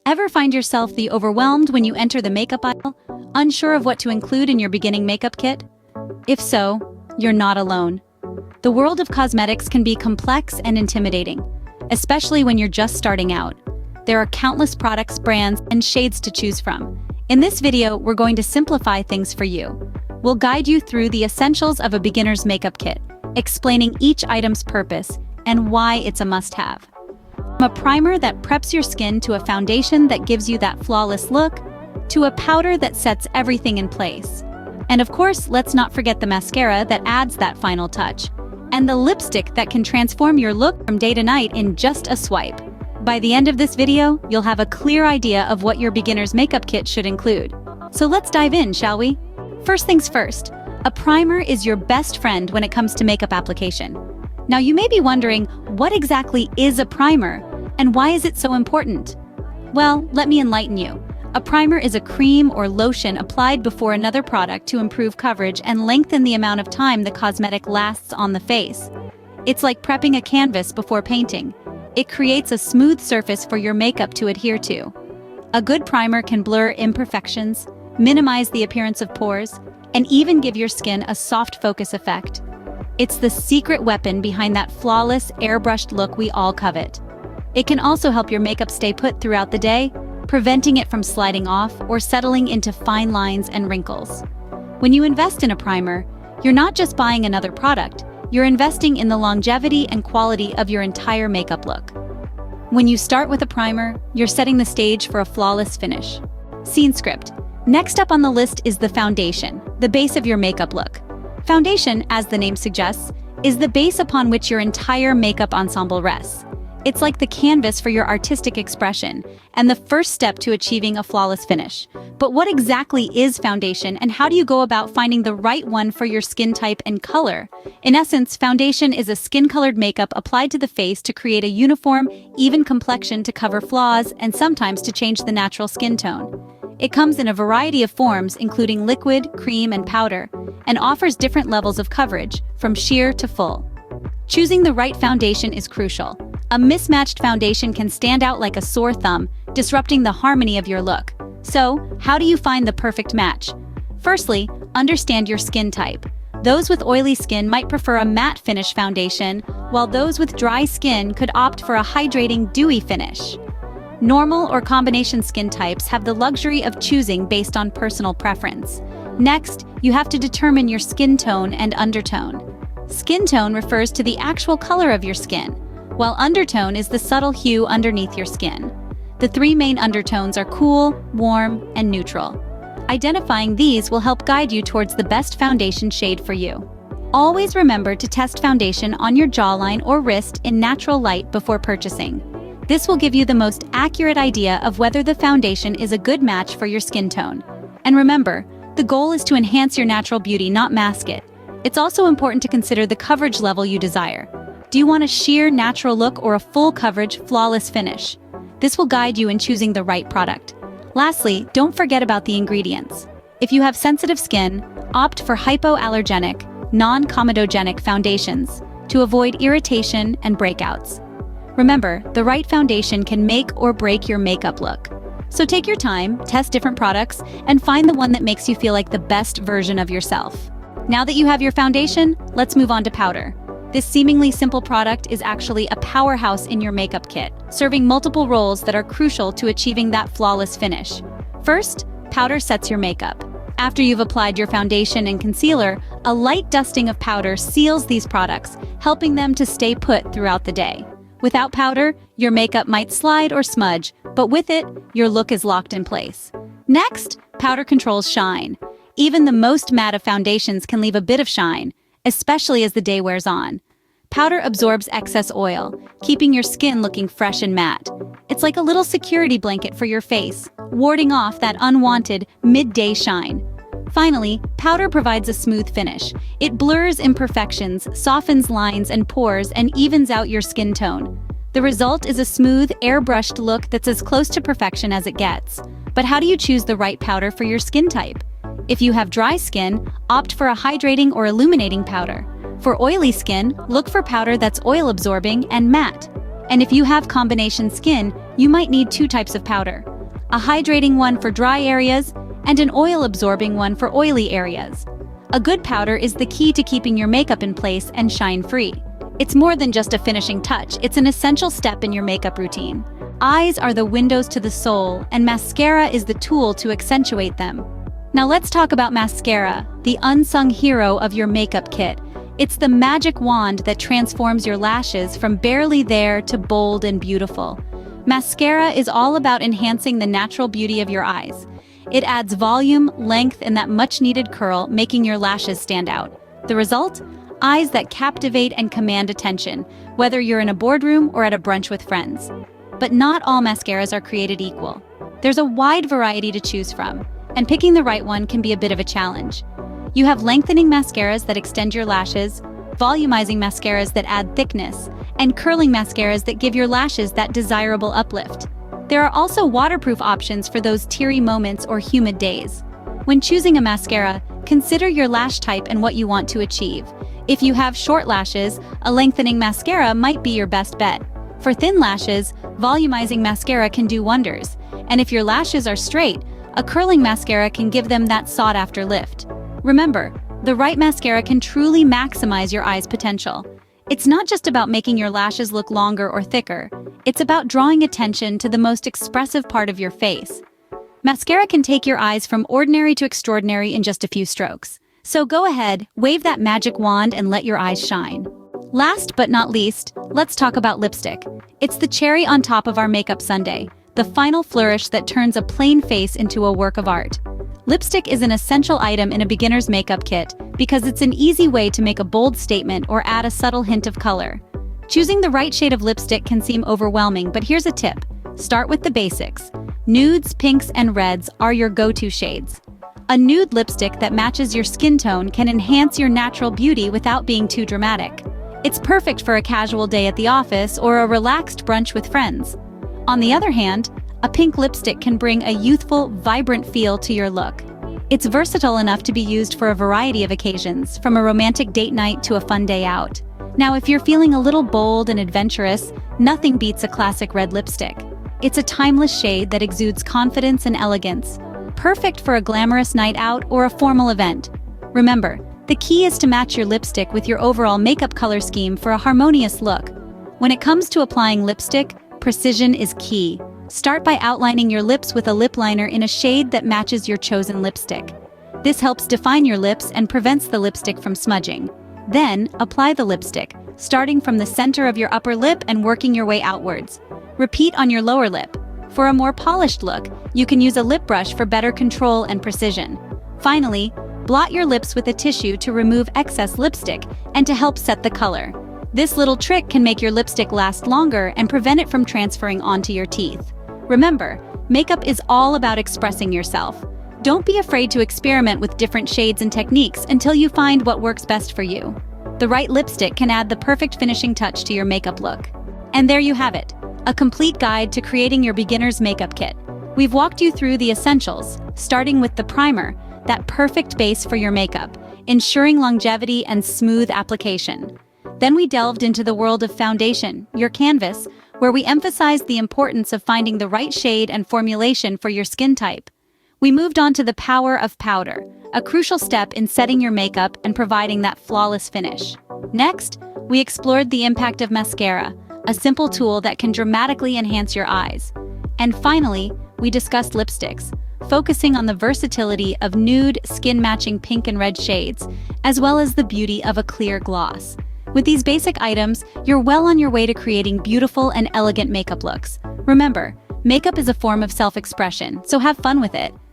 Ever find yourself overwhelmed when you enter the makeup aisle, unsure of what to include in your beginning makeup kit? If so, you're not alone. The world of cosmetics can be complex and intimidating, especially when you're just starting out. There are countless products, brands, and shades to choose from. In this video, we're going to simplify things for you. We'll guide you through the essentials of a beginner's makeup kit, explaining each item's purpose and why it's a must-have. From a primer that preps your skin to a foundation that gives you that flawless look, to a powder that sets everything in place. And of course, let's not forget the mascara that adds that final touch, and the lipstick that can transform your look from day to night in just a swipe. By the end of this video, you'll have a clear idea of what your beginner's makeup kit should include. So let's dive in, shall we? First things first, a primer is your best friend when it comes to makeup application. Now you may be wondering, what exactly is a primer, and why is it so important? Well, let me enlighten you. A primer is a cream or lotion applied before another product to improve coverage and lengthen the amount of time the cosmetic lasts on the face. It's like prepping a canvas before painting. It creates a smooth surface for your makeup to adhere to. A good primer can blur imperfections, minimize the appearance of pores, and even give your skin a soft focus effect. It's the secret weapon behind that flawless, airbrushed look we all covet. It can also help your makeup stay put throughout the day, preventing it from sliding off or settling into fine lines and wrinkles. When you invest in a primer, you're not just buying another product, you're investing in the longevity and quality of your entire makeup look. When you start with a primer, you're setting the stage for a flawless finish. Scene script. Next up on the list is the foundation, the base of your makeup look. Foundation, as the name suggests, is the base upon which your entire makeup ensemble rests. It's like the canvas for your artistic expression and the first step to achieving a flawless finish. But what exactly is foundation, and how do you go about finding the right one for your skin type and color? In essence, foundation is a skin-colored makeup applied to the face to create a uniform, even complexion to cover flaws and sometimes to change the natural skin tone. It comes in a variety of forms, including liquid, cream, and powder, and offers different levels of coverage, from sheer to full. Choosing the right foundation is crucial. A mismatched foundation can stand out like a sore thumb, disrupting the harmony of your look. So, how do you find the perfect match? Firstly, understand your skin type. Those with oily skin might prefer a matte finish foundation, while those with dry skin could opt for a hydrating, dewy finish. Normal or combination skin types have the luxury of choosing based on personal preference. Next, you have to determine your skin tone and undertone. Skin tone refers to the actual color of your skin, while undertone is the subtle hue underneath your skin. The three main undertones are cool, warm, and neutral. Identifying these will help guide you towards the best foundation shade for you. Always remember to test foundation on your jawline or wrist in natural light before purchasing. This will give you the most accurate idea of whether the foundation is a good match for your skin tone. And remember, the goal is to enhance your natural beauty, not mask it. It's also important to consider the coverage level you desire. Do you want a sheer, natural look or a full coverage, flawless finish? This will guide you in choosing the right product. Lastly, don't forget about the ingredients. If you have sensitive skin, opt for hypoallergenic, non-comedogenic foundations to avoid irritation and breakouts. Remember, the right foundation can make or break your makeup look. So take your time, test different products, and find the one that makes you feel like the best version of yourself. Now that you have your foundation, let's move on to powder. This seemingly simple product is actually a powerhouse in your makeup kit, serving multiple roles that are crucial to achieving that flawless finish. First, powder sets your makeup. After you've applied your foundation and concealer, a light dusting of powder seals these products, helping them to stay put throughout the day. Without powder, your makeup might slide or smudge, but with it, your look is locked in place. Next, powder controls shine. Even the most matte of foundations can leave a bit of shine, especially as the day wears on. Powder absorbs excess oil, keeping your skin looking fresh and matte. It's like a little security blanket for your face, warding off that unwanted midday shine. Finally, powder provides a smooth finish. It blurs imperfections, softens lines and pores, and evens out your skin tone. The result is a smooth, airbrushed look that's as close to perfection as it gets. But how do you choose the right powder for your skin type? If you have dry skin, opt for a hydrating or illuminating powder. For oily skin, look for powder that's oil-absorbing and matte. And if you have combination skin, you might need two types of powder. a hydrating one for dry areas, and an oil-absorbing one for oily areas. A good powder is the key to keeping your makeup in place and shine-free. It's more than just a finishing touch, it's an essential step in your makeup routine. Eyes are the windows to the soul, and mascara is the tool to accentuate them. Now let's talk about mascara, the unsung hero of your makeup kit. It's the magic wand that transforms your lashes from barely there to bold and beautiful. Mascara is all about enhancing the natural beauty of your eyes. It adds volume, length, and that much-needed curl, making your lashes stand out. The result? Eyes that captivate and command attention, whether you're in a boardroom or at a brunch with friends. But not all mascaras are created equal. There's a wide variety to choose from, and picking the right one can be a bit of a challenge. You have lengthening mascaras that extend your lashes, volumizing mascaras that add thickness, and curling mascaras that give your lashes that desirable uplift. There are also waterproof options for those teary moments or humid days. When choosing a mascara, consider your lash type and what you want to achieve. If you have short lashes, a lengthening mascara might be your best bet. For thin lashes, volumizing mascara can do wonders. And if your lashes are straight, a curling mascara can give them that sought-after lift. Remember, the right mascara can truly maximize your eye's potential. It's not just about making your lashes look longer or thicker. It's about drawing attention to the most expressive part of your face. Mascara can take your eyes from ordinary to extraordinary in just a few strokes. So go ahead, wave that magic wand and let your eyes shine. Last but not least, let's talk about lipstick. It's the cherry on top of our makeup sundae, the final flourish that turns a plain face into a work of art. Lipstick is an essential item in a beginner's makeup kit because it's an easy way to make a bold statement or add a subtle hint of color. Choosing the right shade of lipstick can seem overwhelming, but here's a tip. Start with the basics. Nudes, pinks, and reds are your go-to shades. A nude lipstick that matches your skin tone can enhance your natural beauty without being too dramatic. It's perfect for a casual day at the office or a relaxed brunch with friends. On the other hand, a pink lipstick can bring a youthful, vibrant feel to your look. It's versatile enough to be used for a variety of occasions, from a romantic date night to a fun day out. Now, if you're feeling a little bold and adventurous, nothing beats a classic red lipstick. It's a timeless shade that exudes confidence and elegance, perfect for a glamorous night out or a formal event. Remember, the key is to match your lipstick with your overall makeup color scheme for a harmonious look. When it comes to applying lipstick, precision is key. Start by outlining your lips with a lip liner in a shade that matches your chosen lipstick. This helps define your lips and prevents the lipstick from smudging. Then, apply the lipstick, starting from the center of your upper lip and working your way outwards. Repeat on your lower lip. For a more polished look, you can use a lip brush for better control and precision. Finally, blot your lips with a tissue to remove excess lipstick and to help set the color. This little trick can make your lipstick last longer and prevent it from transferring onto your teeth. Remember, makeup is all about expressing yourself. Don't be afraid to experiment with different shades and techniques until you find what works best for you. The right lipstick can add the perfect finishing touch to your makeup look. And there you have it, a complete guide to creating your beginner's makeup kit. We've walked you through the essentials, starting with the primer, that perfect base for your makeup, ensuring longevity and smooth application. Then we delved into the world of foundation, your canvas, where we emphasized the importance of finding the right shade and formulation for your skin type. We moved on to the power of powder, a crucial step in setting your makeup and providing that flawless finish. Next, we explored the impact of mascara, a simple tool that can dramatically enhance your eyes. And finally, we discussed lipsticks, focusing on the versatility of nude, skin-matching pink and red shades, as well as the beauty of a clear gloss. With these basic items, you're well on your way to creating beautiful and elegant makeup looks. Remember, makeup is a form of self-expression, so have fun with it.